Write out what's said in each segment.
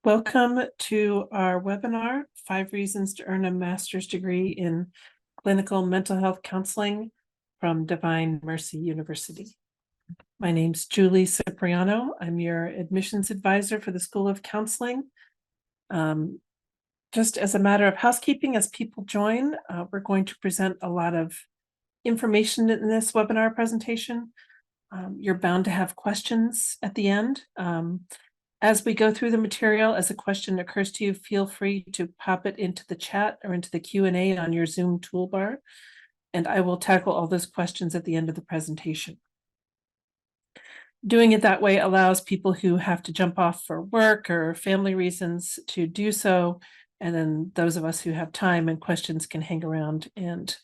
Welcome to our webinar, 5 Reasons to Earn a Master's Degree in Clinical Mental Health Counseling from Divine Mercy University. My name's Julie Cipriano. I'm your admissions advisor for the School of Counseling. Just as a matter of housekeeping, as people join, we're going to present a lot of information in this webinar presentation. You're bound to have questions at the end. As we go through the material, as a question occurs to you, feel free to pop it into the chat or into the Q&A on your Zoom toolbar, and I will tackle all those questions at the end of the presentation. Doing it that way allows people who have to jump off for work or family reasons to do so, and then those of us who have time and questions can hang around and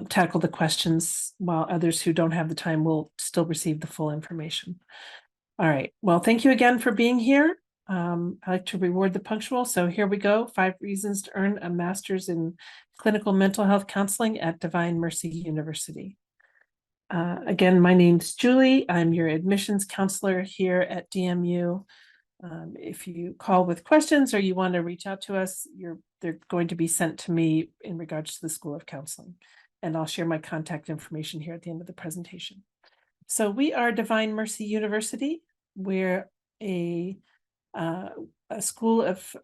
tackle the questions, while others who don't have the time will still receive the full information. All right, well, thank you again for being here. I like to reward the punctual, so here we go. 5 reasons to earn a master's in clinical mental health counseling at Divine Mercy University. Again, my name's Julie. I'm your admissions counselor here at DMU. If you call with questions or you want to reach out to us, they're going to be sent to me in regards to the School of Counseling. And I'll share my contact information here at the end of the presentation. So we are Divine Mercy University. We're a school of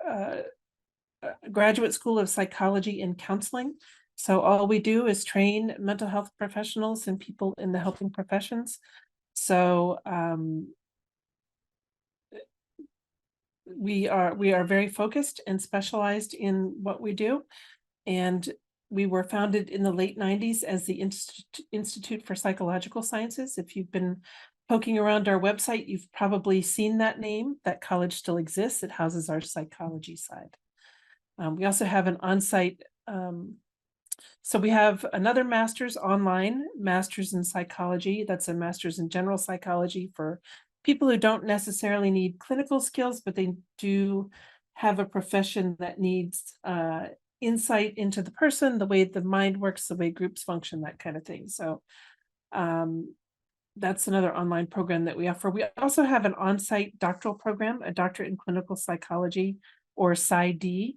graduate school of psychology and counseling. So all we do is train mental health professionals and people in the helping professions. So we are very focused and specialized in what we do, and we were founded in the late 90s as the Institute for Psychological Sciences. If you've been poking around our website, you've probably seen that name. That college still exists. It houses our psychology side. We also have an on-site, so we have another master's online, master's in psychology. That's a master's in general psychology for people who don't necessarily need clinical skills, but they do have a profession that needs insight into the person, the way the mind works, the way groups function, that kind of thing. So that's another online program that we offer. We also have an on-site doctoral program, a doctorate in clinical psychology, or PsyD.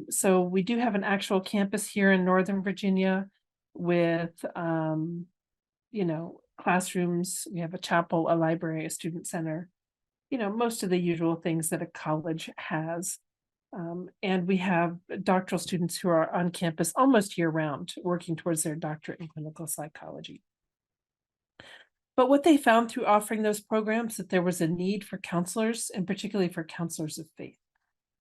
So we do have an actual campus here in Northern Virginia with, classrooms. We have a chapel, a library, a student center, most of the usual things that a college has. And we have doctoral students who are on campus almost year round, working towards their doctorate in clinical psychology. But what they found through offering those programs, that there was a need for counselors, and particularly for counselors of faith.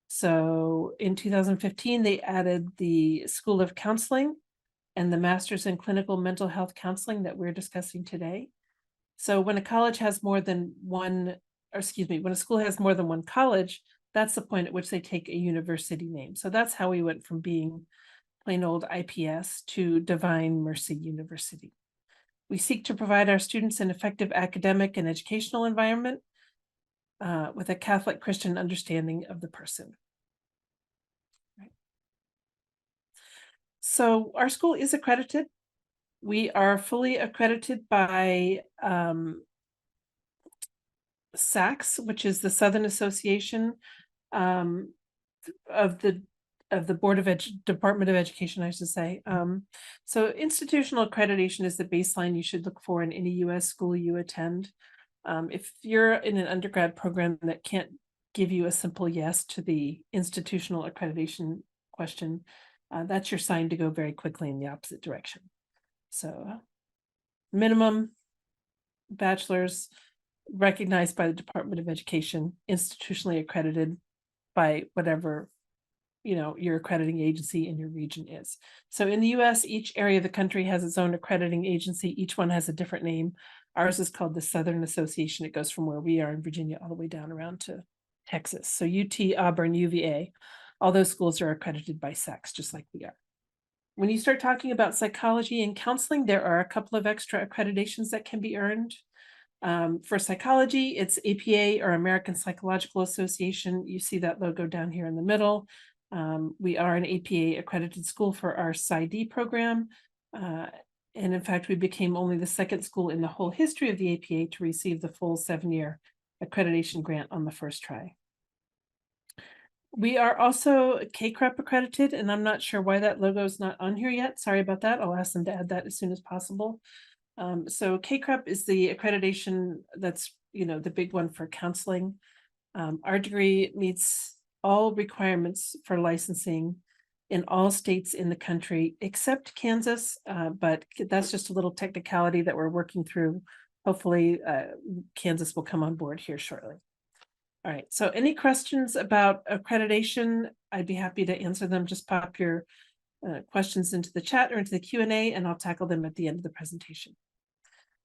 So in 2015, they added the School of Counseling and the Master's in Clinical Mental Health Counseling that we're discussing today. So when a college has more than one, when a school has more than one college, that's the point at which they take a university name. So that's how we went from being plain old IPS to Divine Mercy University. We seek to provide our students an effective academic and educational environment with a Catholic Christian understanding of the person. Right. So our school is accredited. We are fully accredited by SACS, which is the Southern Association of the Board of Department of Education, I should say. So institutional accreditation is the baseline you should look for in any U.S. school you attend. If you're in an undergrad program that can't give you a simple yes to the institutional accreditation question, that's your sign to go very quickly in the opposite direction. So minimum bachelor's, recognized by the Department of Education, institutionally accredited by whatever your accrediting agency in your region is. So in the US, each area of the country has its own accrediting agency. Each one has a different name. Ours is called the Southern Association. It goes from where we are in Virginia all the way down around to Texas. So UT, Auburn, UVA, all those schools are accredited by SACS, just like we are. When you start talking about psychology and counseling, there are a couple of extra accreditations that can be earned. For psychology, it's APA, or American Psychological Association. You see that logo down here in the middle. We are an APA accredited school for our PsyD program. And in fact, we became only the second school in the whole history of the APA to receive the full 7-year accreditation grant on the first try. We are also KCREP accredited, and I'm not sure why that logo is not on here yet. Sorry about that. I'll ask them to add that as soon as possible. So KCREP is the accreditation that's, the big one for counseling. Our degree meets all requirements for licensing in all states in the country except Kansas, but that's just a little technicality that we're working through. Hopefully, Kansas will come on board here shortly. All right, so any questions about accreditation? I'd be happy to answer them. Just pop your questions into the chat or into the Q&A, and I'll tackle them at the end of the presentation.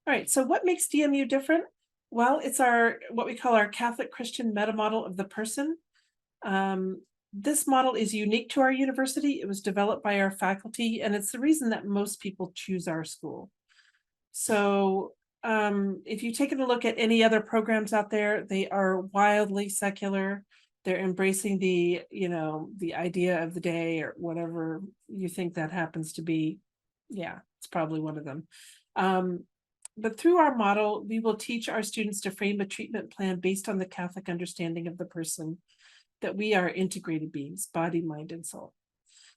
All right, so what makes DMU different? Well, it's what we call our Catholic Christian meta model of the person. This model is unique to our university. It was developed by our faculty, and it's the reason that most people choose our school. So if you take a look at any other programs out there, they are wildly secular. They're embracing the idea of the day or whatever you think that happens to be. Yeah, it's probably one of them. But through our model, we will teach our students to frame a treatment plan based on the Catholic understanding of the person, that we are integrated beings, body, mind, and soul.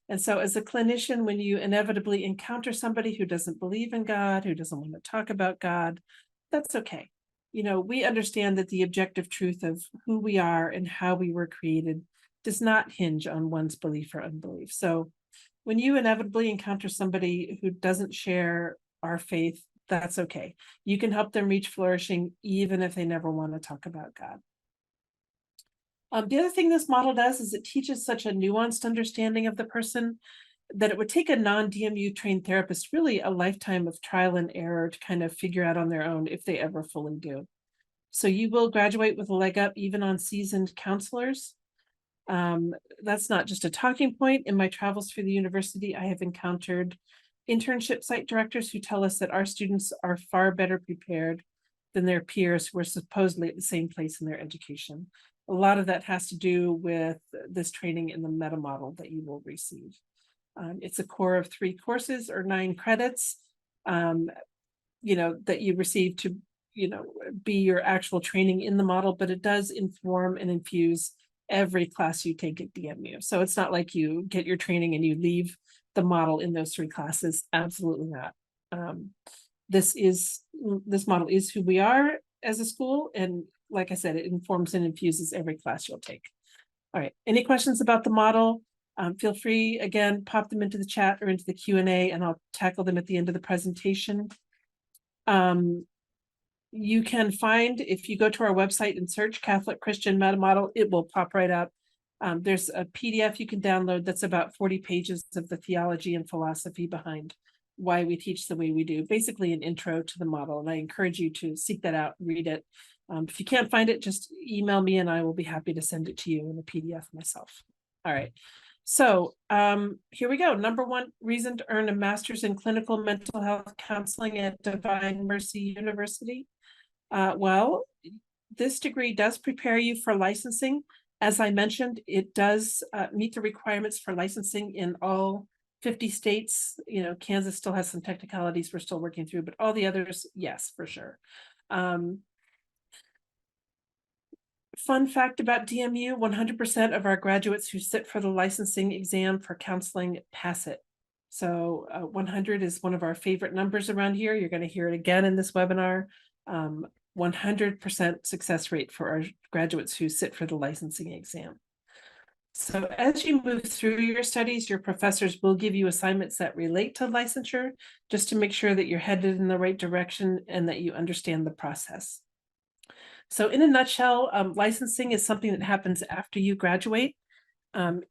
And so as a clinician, when you inevitably encounter somebody who doesn't believe in God, who doesn't want to talk about God, that's okay. We understand that the objective truth of who we are and how we were created does not hinge on one's belief or unbelief. So when you inevitably encounter somebody who doesn't share our faith, that's okay. You can help them reach flourishing even if they never want to talk about God. The other thing this model does is it teaches such a nuanced understanding of the person that it would take a non-DMU trained therapist really a lifetime of trial and error to kind of figure out on their own if they ever fully do. So you will graduate with a leg up even on seasoned counselors. That's not just a talking point. In my travels through the university, I have encountered internship site directors who tell us that our students are far better prepared than their peers who are supposedly at the same place in their education. A lot of that has to do with this training in the meta model that you will receive. It's a core of 3 courses or 9 credits, that you receive to, be your actual training in the model, but it does inform and infuse every class you take at DMU. So it's not like you get your training and you leave the model in those 3 classes. Absolutely not. This model is who we are as a school, and like I said, it informs and infuses every class you'll take. All right, any questions about the model? Feel free, again, pop them into the chat or into the Q&A, and I'll tackle them at the end of the presentation. You can find, if you go to our website and search Catholic Christian Meta Model, it will pop right up. There's a PDF you can download that's about 40 pages of the theology and philosophy behind why we teach the way we do, basically an intro to the model. And I encourage you to seek that out, read it. If you can't find it, just email me and I will be happy to send it to you in a PDF myself. All right. So here we go. Number 1 reason to earn a master's in clinical mental health counseling at Divine Mercy University. Well, this degree does prepare you for licensing. As I mentioned, it does meet the requirements for licensing in all 50 states. Kansas still has some technicalities we're still working through, but all the others, yes, for sure. Fun fact about DMU, 100% of our graduates who sit for the licensing exam for counseling pass it. So 100 is one of our favorite numbers around here. You're going to hear it again in this webinar. 100% success rate for our graduates who sit for the licensing exam. So as you move through your studies, your professors will give you assignments that relate to licensure, just to make sure that you're headed in the right direction and that you understand the process. So in a nutshell, licensing is something that happens after you graduate.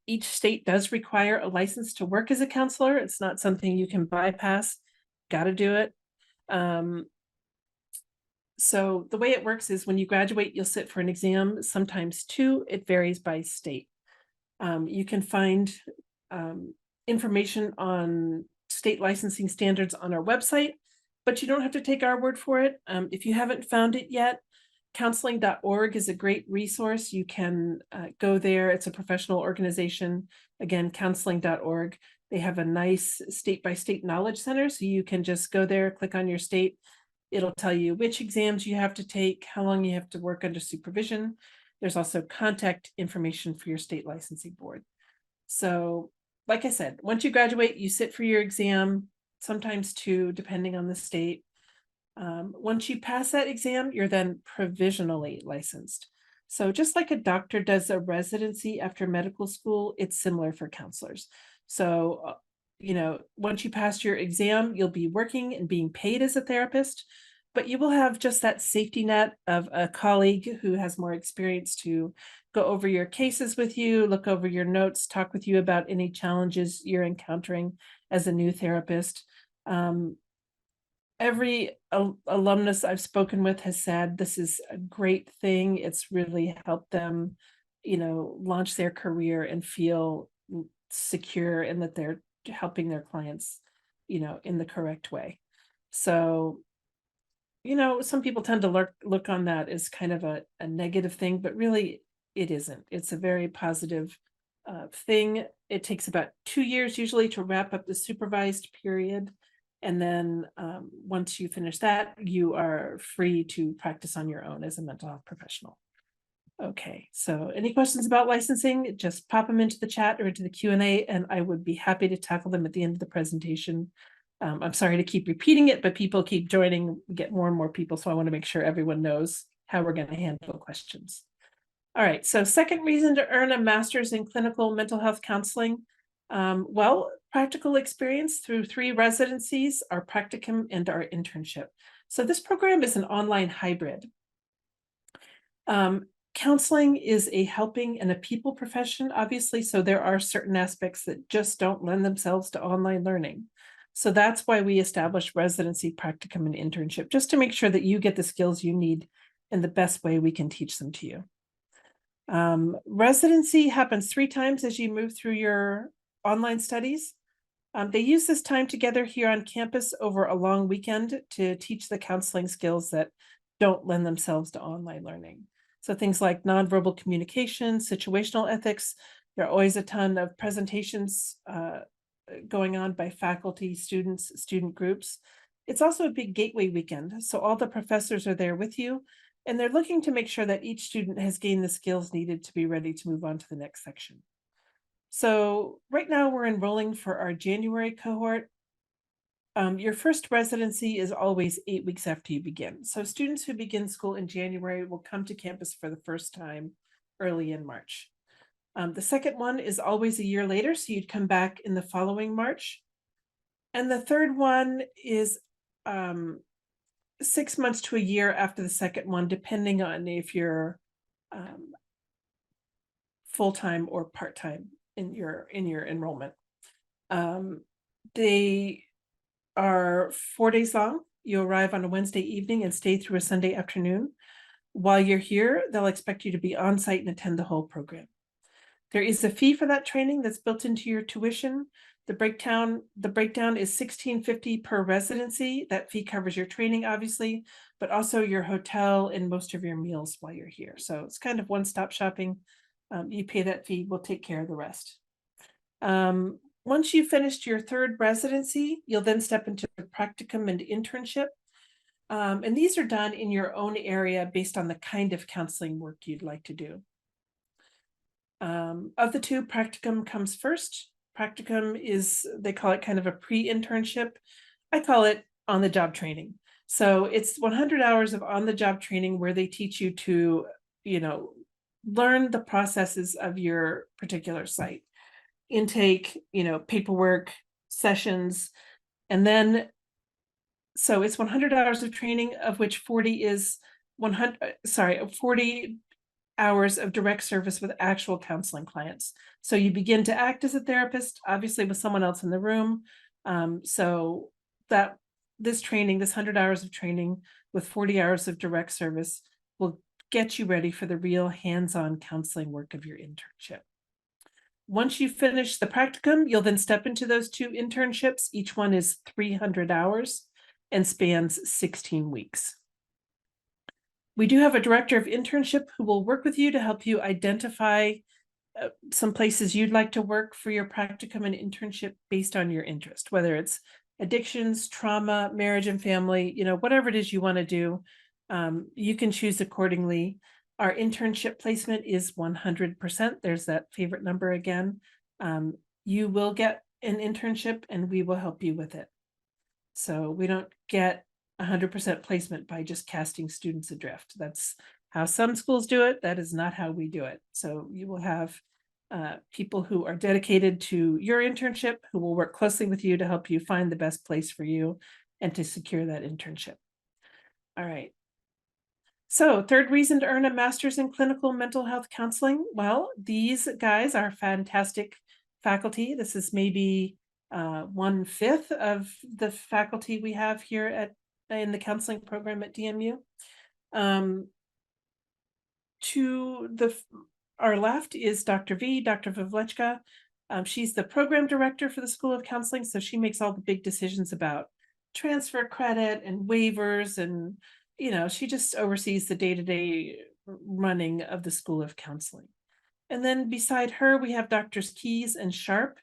Each state does require a license to work as a counselor. It's not something you can bypass. Got to do it. So the way it works is when you graduate, you'll sit for an exam, sometimes 2. It varies by state. You can find information on state licensing standards on our website, but you don't have to take our word for it. If you haven't found it yet, counseling.org is a great resource. You can go there. It's a professional organization. Again, counseling.org. They have a nice state-by-state knowledge center, so you can just go there, click on your state. It'll tell you which exams you have to take, how long you have to work under supervision. There's also contact information for your state licensing board. So, like I said, once you graduate, you sit for your exam, sometimes two, depending on the state. Once you pass that exam, you're then provisionally licensed. So just like a doctor does a residency after medical school, it's similar for counselors. So, once you pass your exam, you'll be working and being paid as a therapist, but you will have just that safety net of a colleague who has more experience to go over your cases with you, look over your notes, talk with you about any challenges you're encountering as a new therapist. Every alumnus I've spoken with has said this is a great thing. It's really helped them, launch their career and feel secure and that they're helping their clients, in the correct way. So, some people tend to look on that as kind of a negative thing, but really it isn't. It's a very positive thing. It takes about 2 years usually to wrap up the supervised period. And then once you finish that, you are free to practice on your own as a mental health professional. Okay, so any questions about licensing, just pop them into the chat or into the Q&A, and I would be happy to tackle them at the end of the presentation. I'm sorry to keep repeating it, but people keep joining, get more and more people, so I want to make sure everyone knows how we're going to handle questions. All right, so second reason to earn a master's in clinical mental health counseling. Well, practical experience through 3 residencies, our practicum, and our internship. So this program is an online hybrid. Counseling is a helping and a people profession, obviously, so there are certain aspects that just don't lend themselves to online learning. So that's why we established residency, practicum, and internship, just to make sure that you get the skills you need in the best way we can teach them to you. Residency happens 3 times as you move through your online studies. They use this time together here on campus over a long weekend to teach the counseling skills that don't lend themselves to online learning. So things like nonverbal communication, situational ethics. There are always a ton of presentations going on by faculty, students, student groups. It's also a big gateway weekend, so all the professors are there with you, and they're looking to make sure that each student has gained the skills needed to be ready to move on to the next section. So right now we're enrolling for our January cohort. Your first residency is always 8 weeks after you begin. So students who begin school in January will come to campus for the first time early in March. The second one is always a year later, so you'd come back in the following March. And the third one is 6 months to a year after the second one, depending on if you're full-time or part-time in your enrollment. They are 4 days long. You arrive on a Wednesday evening and stay through a Sunday afternoon. While you're here, they'll expect you to be on site and attend the whole program. There is a fee for that training that's built into your tuition. The breakdown is $16.50 per residency. That fee covers your training, obviously, but also your hotel and most of your meals while you're here. So it's kind of one-stop shopping. You pay that fee, we'll take care of the rest. Once you've finished your third residency, you'll then step into the practicum and internship. And these are done in your own area based on the kind of counseling work you'd like to do. Of the 2, practicum comes first. Practicum is, they call it kind of a pre-internship. I call it on-the-job training. So it's 100 hours of on-the-job training where they teach you to, learn the processes of your particular site. Intake, paperwork, sessions, and then, so it's 100 hours of training, of which 40 hours of direct service with actual counseling clients. So you begin to act as a therapist, obviously with someone else in the room. So that this 100 hours of training with 40 hours of direct service will get you ready for the real hands-on counseling work of your internship. Once you finish the practicum, you'll then step into those 2 internships. Each one is 300 hours and spans 16 weeks. We do have a director of internship who will work with you to help you identify some places you'd like to work for your practicum and internship based on your interest, whether it's addictions, trauma, marriage and family, whatever it is you want to do, you can choose accordingly. Our internship placement is 100%. There's that favorite number again. You will get an internship and we will help you with it. So we don't get 100% placement by just casting students adrift. That's how some schools do it. That is not how we do it. So you will have people who are dedicated to your internship, who will work closely with you to help you find the best place for you and to secure that internship. All right. So third reason to earn a master's in clinical mental health counseling. Well, these guys are fantastic faculty. This is maybe 1/5 of the faculty we have here in the counseling program at DMU. To our left is Dr. Vivlechka. She's the program director for the School of Counseling, so she makes all the big decisions about transfer credit and waivers, and she just oversees the day-to-day running of the School of Counseling. And then beside her, we have Drs. Keys and Sharp.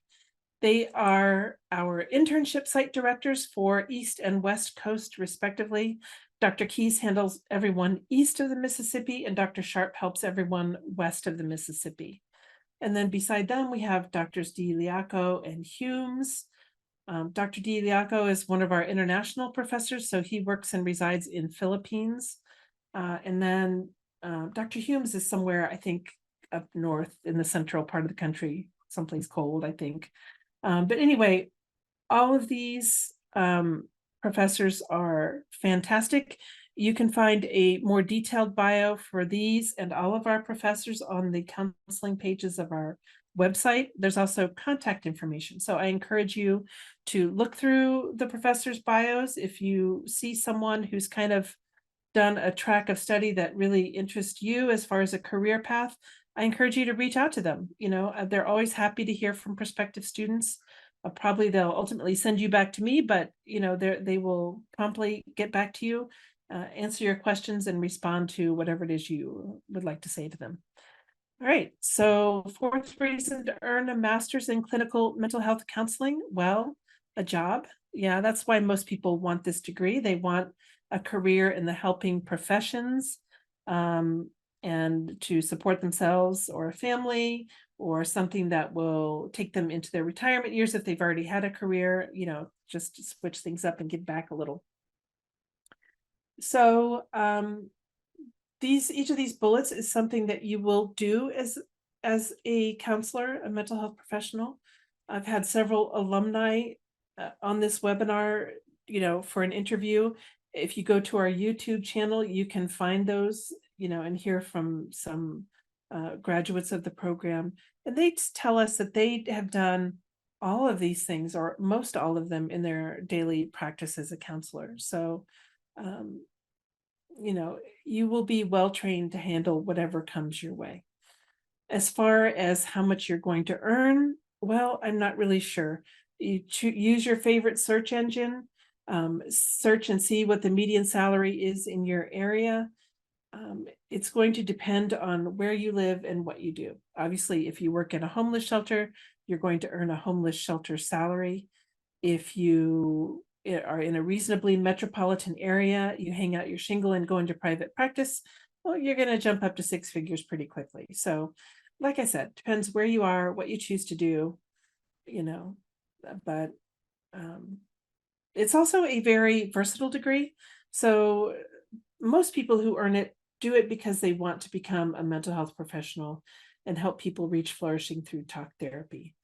They are our internship site directors for East and West Coast, respectively. Dr. Keys handles everyone east of the Mississippi, and Dr. Sharp helps everyone west of the Mississippi. And then beside them, we have Drs. DiLiaco and Humes. Dr. DiLiaco is one of our international professors, so he works and resides in Philippines. And then Dr. Humes is somewhere, I think, up north in the central part of the country, someplace cold, I think. But anyway, all of these professors are fantastic. You can find a more detailed bio for these and all of our professors on the counseling pages of our website. There's also contact information. So I encourage you to look through the professors' bios. If you see someone who's kind of done a track of study that really interests you as far as a career path, I encourage you to reach out to them. They're always happy to hear from prospective students. Probably they'll ultimately send you back to me, but they will promptly get back to you, answer your questions, and respond to whatever it is you would like to say to them. All right, so fourth reason to earn a master's in clinical mental health counseling. Well, a job. Yeah, that's why most people want this degree. They want a career in the helping professions, and to support themselves or a family, or something that will take them into their retirement years if they've already had a career, just to switch things up and give back a little. So each of these bullets is something that you will do as a counselor, a mental health professional. I've had several alumni on this webinar, for an interview. If you go to our YouTube channel, you can find those, and hear from some graduates of the program. And they tell us that they have done all of these things, or most all of them, in their daily practice as a counselor. So, you will be well trained to handle whatever comes your way. As far as how much you're going to earn, well, I'm not really sure. You use your favorite search engine, search and see what the median salary is in your area. It's going to depend on where you live and what you do. Obviously, if you work in a homeless shelter, you're going to earn a homeless shelter salary. If you are in a reasonably metropolitan area, you hang out your shingle and go into private practice, well, you're going to jump up to 6 figures pretty quickly. So, like I said, depends where you are, what you choose to do, but it's also a very versatile degree. So most people who earn it do it because they want to become a mental health professional and help people reach flourishing through talk therapy.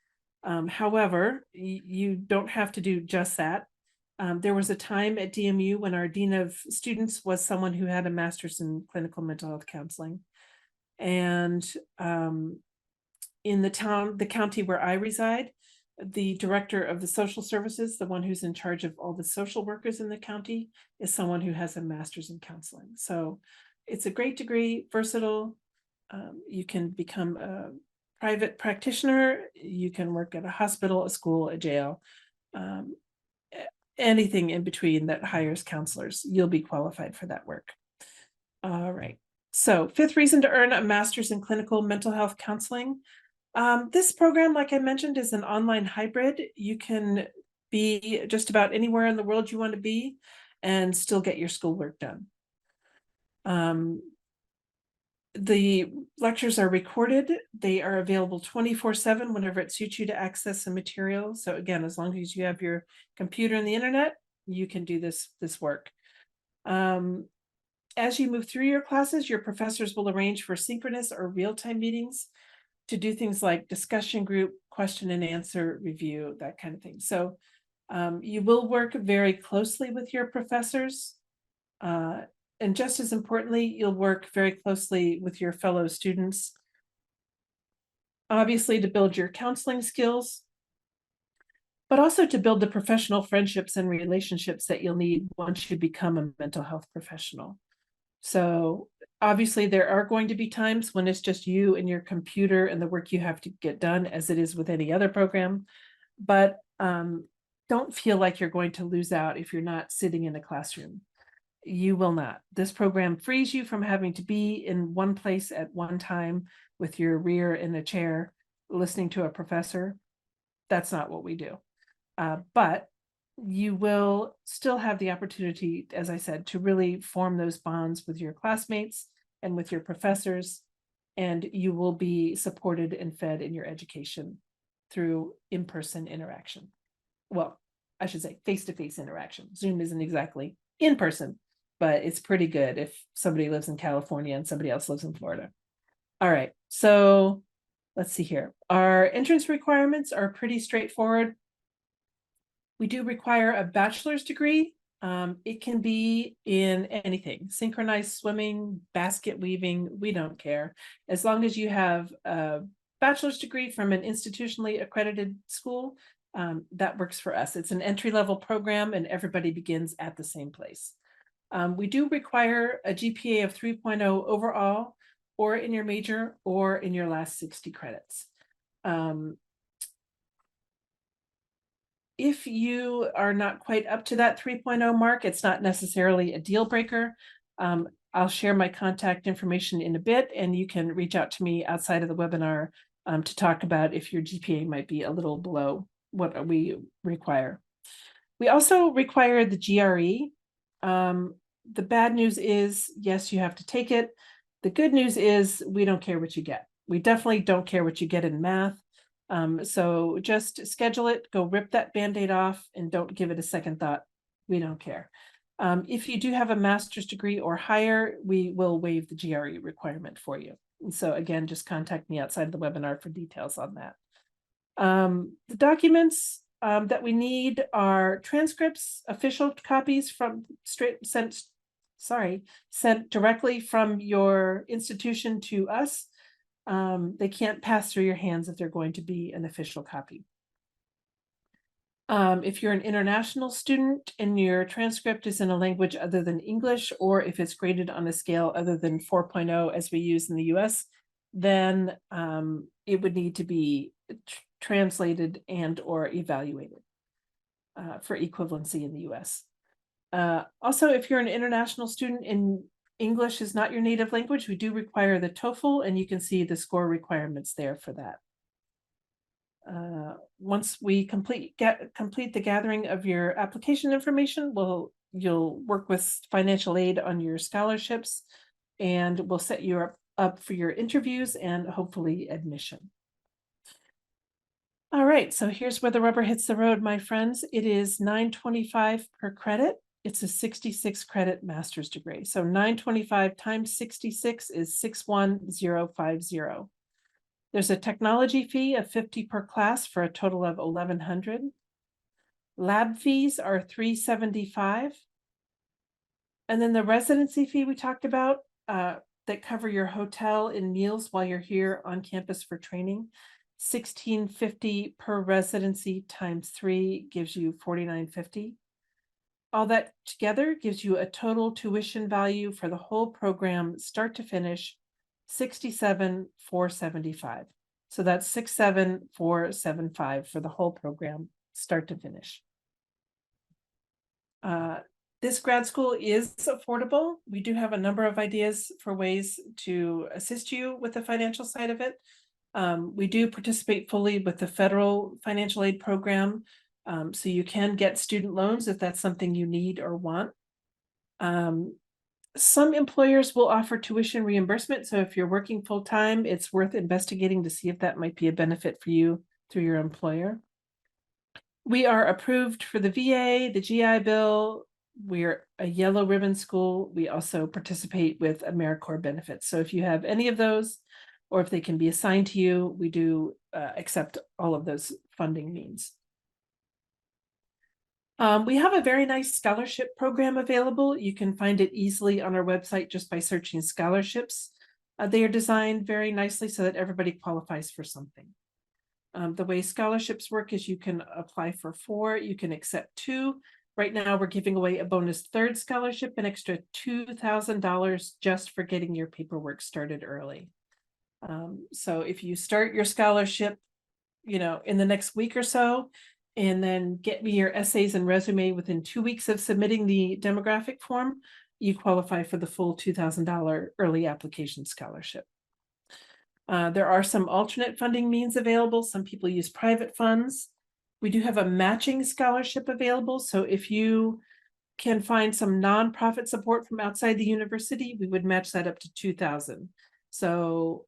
However, you don't have to do just that. There was a time at DMU when our dean of students was someone who had a master's in clinical mental health counseling. And in the county where I reside, the director of the social services, the one who's in charge of all the social workers in the county, is someone who has a master's in counseling. So it's a great degree, versatile. You can become a private practitioner. You can work at a hospital, a school, a jail, anything in between that hires counselors. You'll be qualified for that work. All right. So fifth reason to earn a master's in clinical mental health counseling. This program, like I mentioned, is an online hybrid. You can be just about anywhere in the world you want to be and still get your schoolwork done. The lectures are recorded. They are available 24/7 whenever it suits you to access the material. So again, as long as you have your computer and the internet, you can do this work. As you move through your classes, your professors will arrange for synchronous or real-time meetings to do things like discussion group, question and answer, review, that kind of thing. So you will work very closely with your professors. And just as importantly, you'll work very closely with your fellow students, obviously to build your counseling skills, but also to build the professional friendships and relationships that you'll need once you become a mental health professional. So obviously there are going to be times when it's just you and your computer and the work you have to get done, as it is with any other program, but don't feel like you're going to lose out if you're not sitting in a classroom. You will not. This program frees you from having to be in one place at one time with your rear in a chair listening to a professor. That's not what we do. But you will still have the opportunity, as I said, to really form those bonds with your classmates and with your professors, and you will be supported and fed in your education through in-person interaction. Well, I should say face-to-face interaction. Zoom isn't exactly in person, but it's pretty good if somebody lives in California and somebody else lives in Florida. All right, so let's see here. Our entrance requirements are pretty straightforward. We do require a bachelor's degree. It can be in anything, synchronized swimming, basket weaving, we don't care. As long as you have a bachelor's degree from an institutionally accredited school, that works for us. It's an entry-level program and everybody begins at the same place. We do require a GPA of 3.0 overall, or in your major, or in your last 60 credits. If you are not quite up to that 3.0 mark, it's not necessarily a deal breaker. I'll share my contact information in a bit, and you can reach out to me outside of the webinar to talk about if your GPA might be a little below what we require. We also require the GRE. The bad news is, yes, you have to take it. The good news is we don't care what you get. We definitely don't care what you get in math. So just schedule it, go rip that Band-Aid off, and don't give it a second thought. We don't care. If you do have a master's degree or higher, we will waive the GRE requirement for you. And so again, just contact me outside of the webinar for details on that. The documents that we need are transcripts, official copies from sent directly from your institution to us. They can't pass through your hands if they're going to be an official copy. If you're an international student and your transcript is in a language other than English, or if it's graded on a scale other than 4.0 as we use in the US, then it would need to be translated and or evaluated for equivalency in the US. Also, if you're an international student and English is not your native language, we do require the TOEFL, and you can see the score requirements there for that. Once we complete the gathering of your application information, you'll work with financial aid on your scholarships, and we'll set you up for your interviews and hopefully admission. All right, so here's where the rubber hits the road, my friends. It is $9.25 per credit. It's a 66 credit master's degree. So 925 times 66 is 61050. There's a technology fee of $50 per class for a total of $1,100. Lab fees are $375. And then the residency fee we talked about that cover your hotel and meals while you're here on campus for training, $1,650 per residency times 3 gives you $4,950. All that together gives you a total tuition value for the whole program, start to finish, $67,475. So that's $67,475 for the whole program, start to finish. This grad school is affordable. We do have a number of ideas for ways to assist you with the financial side of it. We do participate fully with the federal financial aid program. So you can get student loans if that's something you need or want. Some employers will offer tuition reimbursement. So if you're working full-time, it's worth investigating to see if that might be a benefit for you through your employer. We are approved for the VA, the GI Bill. We're a yellow ribbon school. We also participate with AmeriCorps benefits. So if you have any of those, or if they can be assigned to you, we do accept all of those funding means. We have a very nice scholarship program available. You can find it easily on our website just by searching scholarships. They are designed very nicely so that everybody qualifies for something. The way scholarships work is you can apply for 4, you can accept 2. Right now, we're giving away a bonus 3rd scholarship, an extra $2,000 just for getting your paperwork started early. So if you start your scholarship, in the next week or so, and then get me your essays and resume within 2 weeks of submitting the demographic form, you qualify for the full $2,000 early application scholarship. There are some alternate funding means available. Some people use private funds. We do have a matching scholarship available. So if you can find some nonprofit support from outside the university, we would match that up to $2,000. So,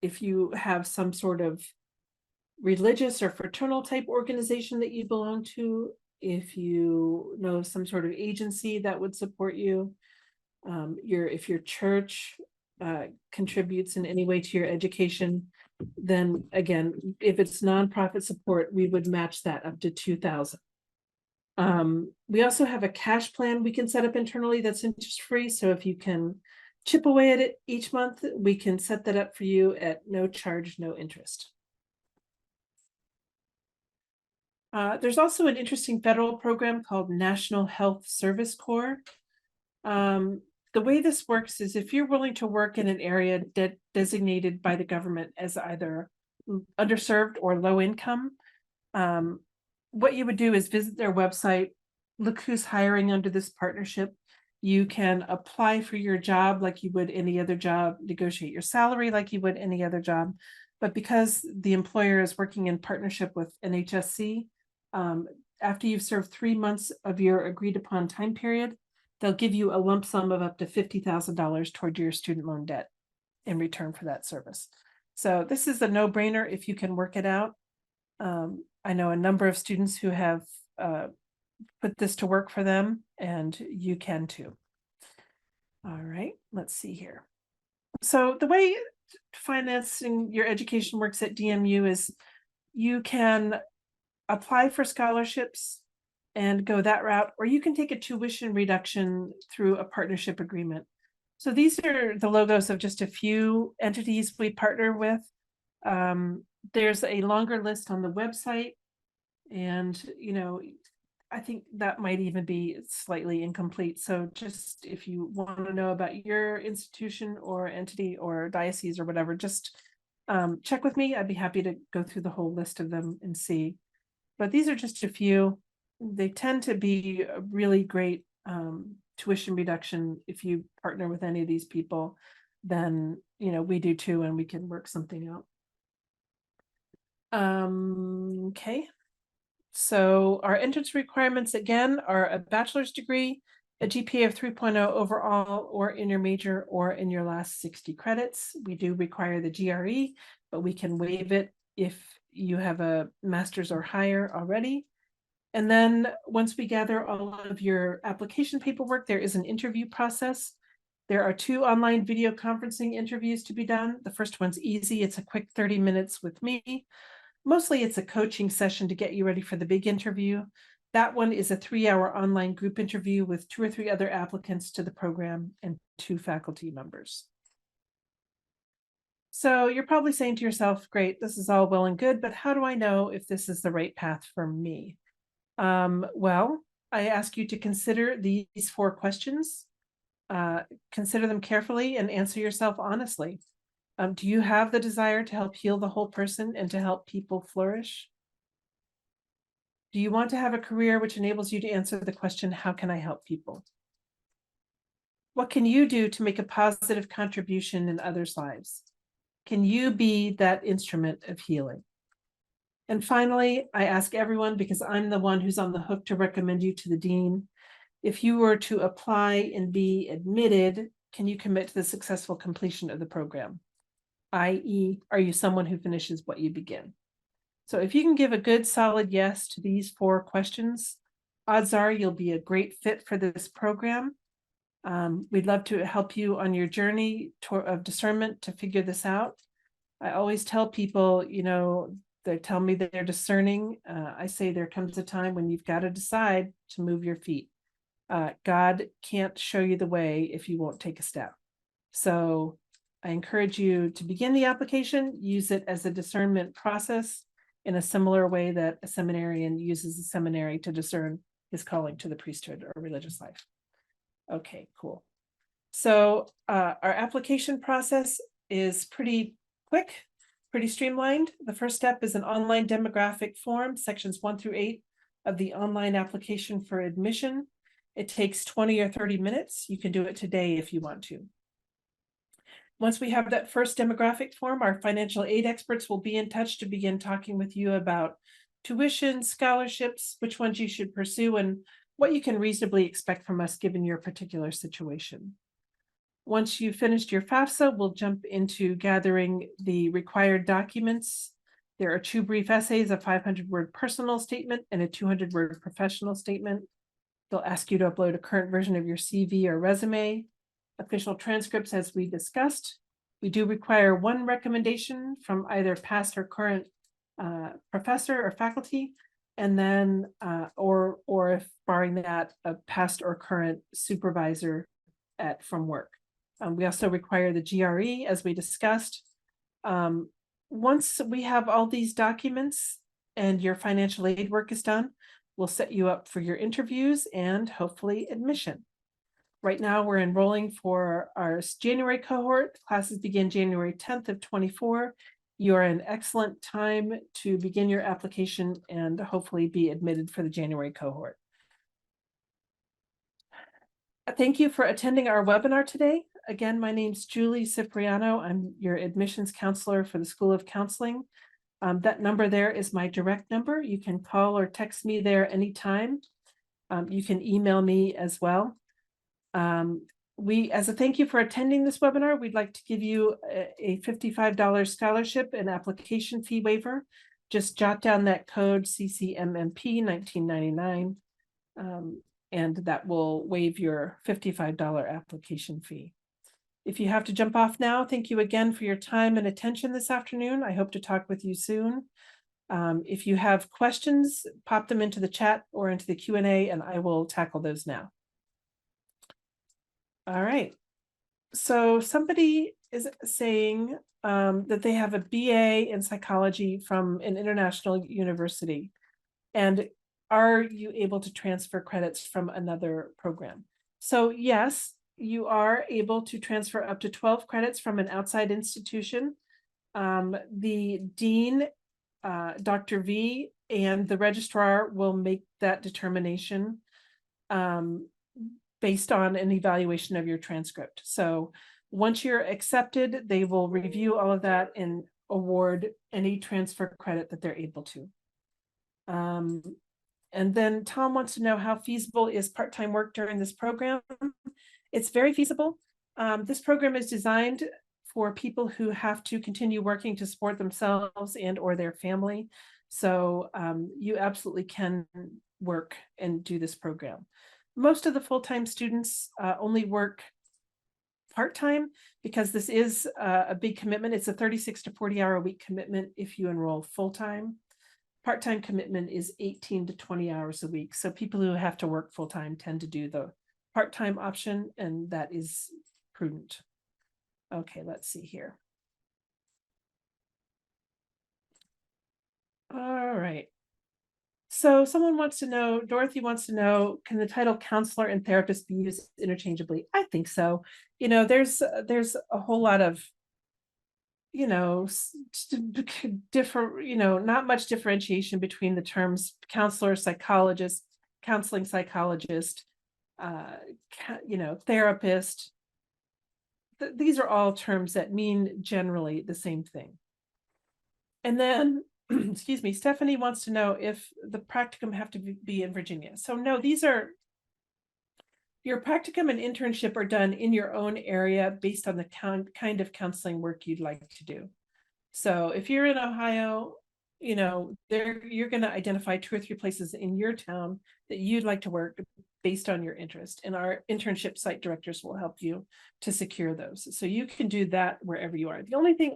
if you have some sort of religious or fraternal type organization that you belong to, if you know some sort of agency that would support you, if your church contributes in any way to your education, then again, if it's nonprofit support, we would match that up to $2,000. We also have a cash plan we can set up internally that's interest free. So if you can chip away at it each month, we can set that up for you at no charge, no interest. There's also an interesting federal program called National Health Service Corps. The way this works is if you're willing to work in an area designated by the government as either underserved or low income, what you would do is visit their website, look who's hiring under this partnership. You can apply for your job like you would any other job, negotiate your salary like you would any other job. But because the employer is working in partnership with NHSC, after you've served 3 months of your agreed upon time period, they'll give you a lump sum of up to $50,000 toward your student loan debt in return for that service. So this is a no-brainer if you can work it out. I know a number of students who have put this to work for them, and you can too. All right, let's see here. So the way financing your education works at DMU is you can apply for scholarships and go that route, or you can take a tuition reduction through a partnership agreement. So these are the logos of just a few entities we partner with. There's a longer list on the website, and I think that might even be slightly incomplete. So just if you want to know about your institution or entity or diocese or whatever, just check with me. I'd be happy to go through the whole list of them and see. But these are just a few. They tend to be a really great tuition reduction. If you partner with any of these people, then we do too, and we can work something out. Okay. So our entrance requirements again are a bachelor's degree, a GPA of 3.0 overall, or in your major, or in your last 60 credits. We do require the GRE, but we can waive it if you have a master's or higher already. And then once we gather all of your application paperwork, there is an interview process. There are 2 online video conferencing interviews to be done. The first one's easy. It's a quick 30 minutes with me. Mostly it's a coaching session to get you ready for the big interview. That one is a 3-hour online group interview with 2 or 3 other applicants to the program and 2 faculty members. So you're probably saying to yourself, great, this is all well and good, but how do I know if this is the right path for me? Well, I ask you to consider these 4 questions. Consider them carefully and answer yourself honestly. Do you have the desire to help heal the whole person and to help people flourish? Do you want to have a career which enables you to answer the question, how can I help people? What can you do to make a positive contribution in others' lives? Can you be that instrument of healing? And finally, I ask everyone, because I'm the one who's on the hook to recommend you to the dean, If you were to apply and be admitted, can you commit to the successful completion of the program? i.e., are you someone who finishes what you begin? So if you can give a good solid yes to these 4 questions, odds are you'll be a great fit for this program. We'd love to help you on your journey of discernment to figure this out. I always tell people, they tell me that they're discerning. I say there comes a time when you've got to decide to move your feet. God can't show you the way if you won't take a step. So I encourage you to begin the application, use it as a discernment process in a similar way that a seminarian uses a seminary to discern his calling to the priesthood or religious life. Okay, cool. So our application process is pretty quick, pretty streamlined. The first step is an online demographic form, sections 1 through 8 of the online application for admission. It takes 20 or 30 minutes. You can do it today if you want to. Once we have that first demographic form, our financial aid experts will be in touch to begin talking with you about tuition, scholarships, which ones you should pursue, and what you can reasonably expect from us given your particular situation. Once you've finished your FAFSA, we'll jump into gathering the required documents. There are 2 brief essays, a 500-word personal statement and a 200-word professional statement. They'll ask you to upload a current version of your CV or resume. Official transcripts, as we discussed. We do require 1 recommendation from either past or current professor or faculty, and then, or if barring that, a past or current supervisor from work. We also require the GRE, as we discussed. Once we have all these documents and your financial aid work is done, we'll set you up for your interviews and hopefully admission. Right now, we're enrolling for our January cohort. Classes begin January 10th of 24. You're an excellent time to begin your application and hopefully be admitted for the January cohort. Thank you for attending our webinar today. Again, my name's Julie Cipriano. I'm your admissions counselor for the School of Counseling. That number there is my direct number. You can call or text me there anytime. You can email me as well. As a thank you for attending this webinar, we'd like to give you a $55 scholarship and application fee waiver. Just jot down that code CCMMP 1999, and that will waive your $55 application fee. If you have to jump off now, thank you again for your time and attention this afternoon. I hope to talk with you soon. If you have questions, pop them into the chat or into the Q&A, and I will tackle those now. All right. So somebody is saying that they have a BA in psychology from an international university. And are you able to transfer credits from another program? So yes, you are able to transfer up to 12 credits from an outside institution. The dean, Dr. V, and the registrar will make that determination based on an evaluation of your transcript. So once you're accepted, they will review all of that and award any transfer credit that they're able to. And then Tom wants to know how feasible is part-time work during this program. It's very feasible. This program is designed for people who have to continue working to support themselves and or their family. So you absolutely can work and do this program. Most of the full-time students only work part-time because this is a big commitment. It's a 36 to 40 hour a week commitment if you enroll full-time. Part-time commitment is 18 to 20 hours a week. So people who have to work full-time tend to do the part-time option, and that is prudent. Okay, let's see here. All right. So someone wants to know, Dorothy wants to know, can the title counselor and therapist be used interchangeably? I think so. You know, there's a whole lot of, different, not much differentiation between the terms counselor, psychologist, counseling psychologist, therapist. These are all terms that mean generally the same thing. And then, excuse me, Stephanie wants to know if the practicum have to be in Virginia. So no, these are your practicum and internship are done in your own area based on the kind of counseling work you'd like to do. So if you're in Ohio, you know, you're going to identify 2 or 3 places in your town that you'd like to work based on your interest. And our internship site directors will help you to secure those. So you can do that wherever you are. The only thing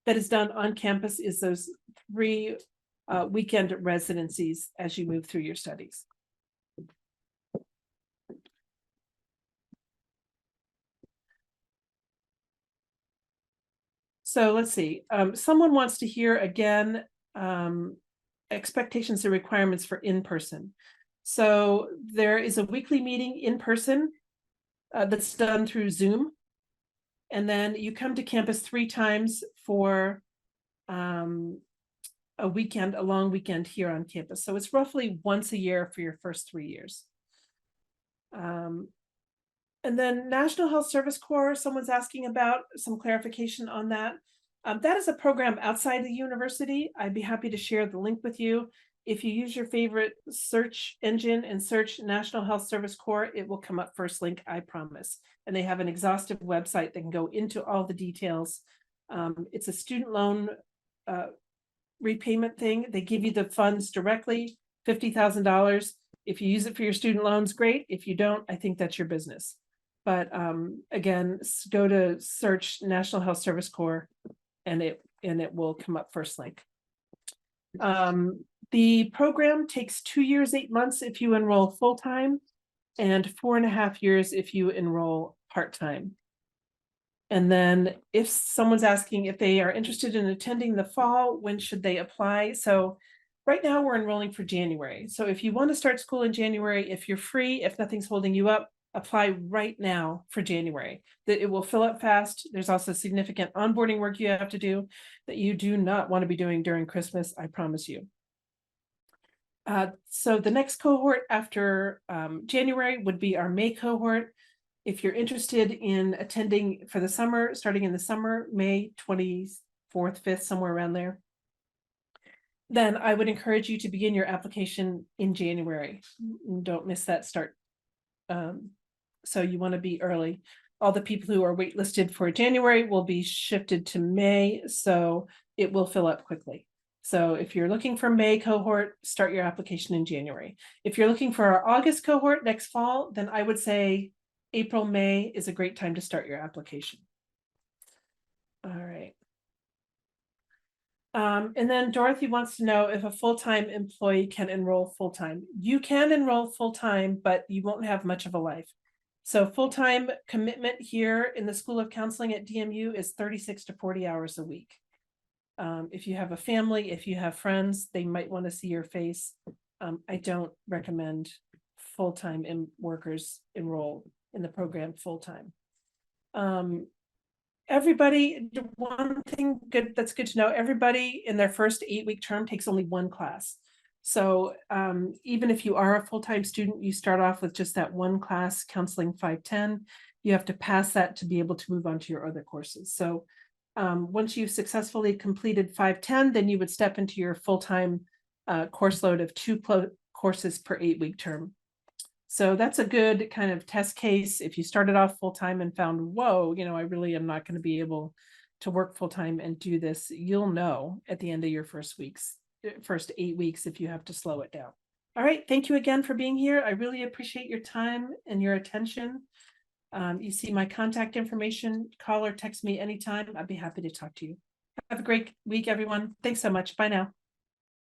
that is done on campus is those 3 weekend residencies as you move through your studies. So let's see, someone wants to hear again, expectations and requirements for in-person. So there is a weekly meeting in person that's done through Zoom. And then you come to campus 3 times for a weekend, a long weekend here on campus. So it's roughly once a year for your first 3 years. And then National Health Service Corps, someone's asking about some clarification on that. That is a program outside the university. I'd be happy to share the link with you. If you use your favorite search engine and search National Health Service Corps, it will come up first link, I promise. And they have an exhaustive website that can go into all the details. It's a student loan repayment thing. They give you the funds directly, $50,000. If you use it for your student loans, great. If you don't, I think that's your business. But again, go to search National Health Service Corps and it will come up first link. The program takes 2 years, 8 months if you enroll full-time and 4.5 years if you enroll part-time. And then if someone's asking if they are interested in attending the fall, when should they apply? So right now we're enrolling for January. So if you want to start school in January, if you're free, if nothing's holding you up, apply right now for January. That it will fill up fast. There's also significant onboarding work you have to do that you do not want to be doing during Christmas, I promise you. So the next cohort after January would be our May cohort. If you're interested in attending for the summer, starting in the summer, May 24th, 5th, somewhere around there, then I would encourage you to begin your application in January. Don't miss that start. So you want to be early. All the people who are waitlisted for January will be shifted to May, so it will fill up quickly. So if you're looking for May cohort, start your application in January. If you're looking for our August cohort next fall, then I would say April, May is a great time to start your application. All right. And then Dorothy wants to know if a full-time employee can enroll full-time. You can enroll full-time, but you won't have much of a life. So full-time commitment here in the School of Counseling at DMU is 36 to 40 hours a week. If you have a family, if you have friends, they might want to see your face. I don't recommend full-time workers enroll in the program full-time. Everybody, one thing good that's good to know, everybody in their first 8-week term takes only 1 class. So even if you are a full-time student, you start off with just that 1 class, Counseling 510. You have to pass that to be able to move on to your other courses. So once you've successfully completed 510, then you would step into your full-time course load of 2 courses per 8-week term. So that's a good kind of test case. If you started off full-time and found, whoa, you know, I really am not going to be able to work full-time and do this, you'll know at the end of your first 8 weeks if you have to slow it down. All right, thank you again for being here. I really appreciate your time and your attention. You see my contact information. Call or text me anytime. I'd be happy to talk to you. Have a great week, everyone. Thanks so much. Bye now.